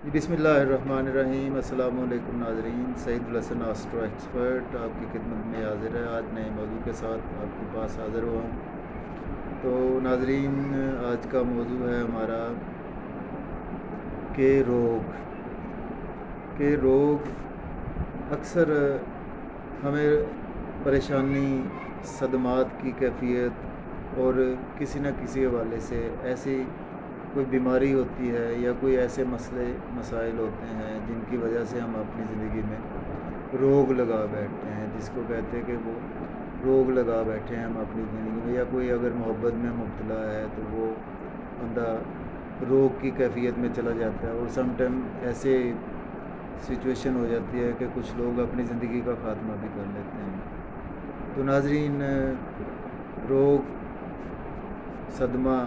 बिस्मिल्लाहिर्रहमानिर्रहीम। अस्सलाम वालेकुम नाज़रीन। सईद हसन आस्ट्रो एक्सपर्ट आपकी खिदमत में हाज़िर है। आज नए मौजू के साथ आपके पास हाज़िर हुआ हूँ। तो नाज़रीन, आज का मौजू है हमारा कि रोग अक्सर हमें परेशानी, सदमात की कैफियत और किसी न किसी हवाले से ऐसी कोई बीमारी होती है या कोई ऐसे मसले मसाइल होते हैं जिनकी वजह से हम अपनी ज़िंदगी में रोग लगा बैठते हैं, जिसको कहते हैं कि वो रोग लगा बैठे हैं हम अपनी ज़िंदगी में। या कोई अगर मोहब्बत में मुब्तला है तो वो बंदा रोग की कैफियत में चला जाता है। और सम टाइम ऐसे सिचुएशन हो जाती है कि कुछ लोग अपनी ज़िंदगी का ख़ात्मा भी कर लेते हैं। तो नाज़रीन, रोग, सदमा,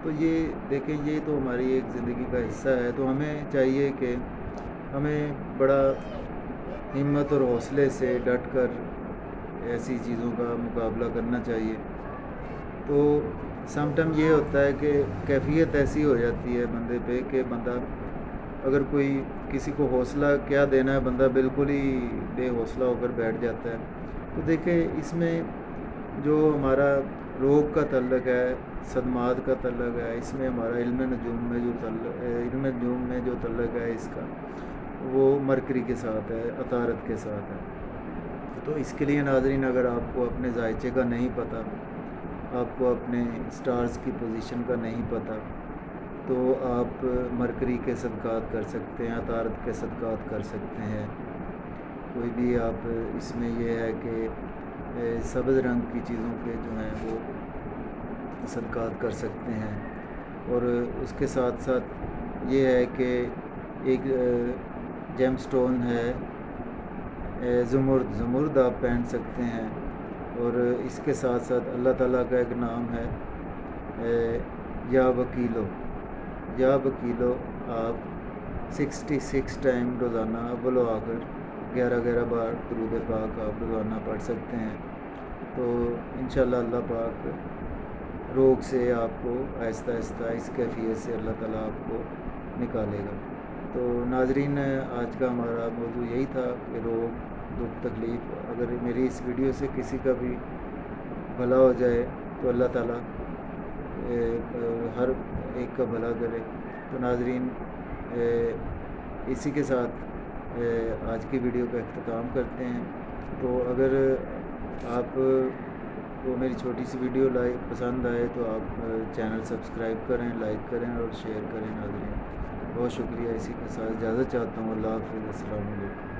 तो ये देखें, ये तो हमारी एक ज़िंदगी का हिस्सा है। तो हमें चाहिए कि हमें बड़ा हिम्मत और हौसले से डट कर ऐसी चीज़ों का मुकाबला करना चाहिए। तो सम टाइम ये होता है कि कैफियत ऐसी हो जाती है बंदे पे कि बंदा अगर कोई किसी को हौसला क्या देना है, बंदा बिल्कुल ही बेहौसला होकर बैठ जाता है। तो देखें, इसमें जो हमारा रोग का तल्लक है, सदमात का तल्लक है, इसमें हमारा इल्म नजूम में जो तल्लक है इसका, वो मरकरी के साथ है, अतारत के साथ है। तो इसके लिए नाज़रीन, अगर आपको अपने जायचे का नहीं पता, आपको अपने स्टार्स की पोजीशन का नहीं पता, तो आप मरकरी के सदक़ात कर सकते हैं, अतारत के सदक़ात कर सकते हैं। कोई भी आप इसमें यह है कि सब्ज़ रंग की चीज़ों के जो हैं वो सदक़ात कर सकते हैं। और उसके साथ साथ ये है कि एक जेमस्टोन है, ज़मुर्द आप पहन सकते हैं। और इसके साथ साथ अल्लाह ताला का एक नाम है या वकीलो आप 66 टाइम रोज़ाना अव्वल व आखिर 11 बार दुरूद पाक आप रोज़ाना पढ़ सकते हैं। तो इंशाअल्लाह अल्लाह पाक रोग से आपको आहिस्ता आहिस्ता इस कैफियत से अल्लाह ताला आपको निकालेगा। तो नाज़रीन, आज का हमारा मौजू यही था कि रोग, दुख, तकलीफ़, अगर मेरी इस वीडियो से किसी का भी भला हो जाए तो अल्लाह ताला हर एक का भला करे। तो नाज़रीन, इसी के साथ आज की वीडियो का अख्ताम करते हैं। तो अगर आप को मेरी छोटी सी वीडियो पसंद आए तो आप चैनल सब्सक्राइब करें, लाइक करें और शेयर करें। नाज़रीन, बहुत शुक्रिया। इसी के साथ इजाज़त चाहता हूँ। अल्लाह हाफ़िज़। अस्सलाम वालेकुम।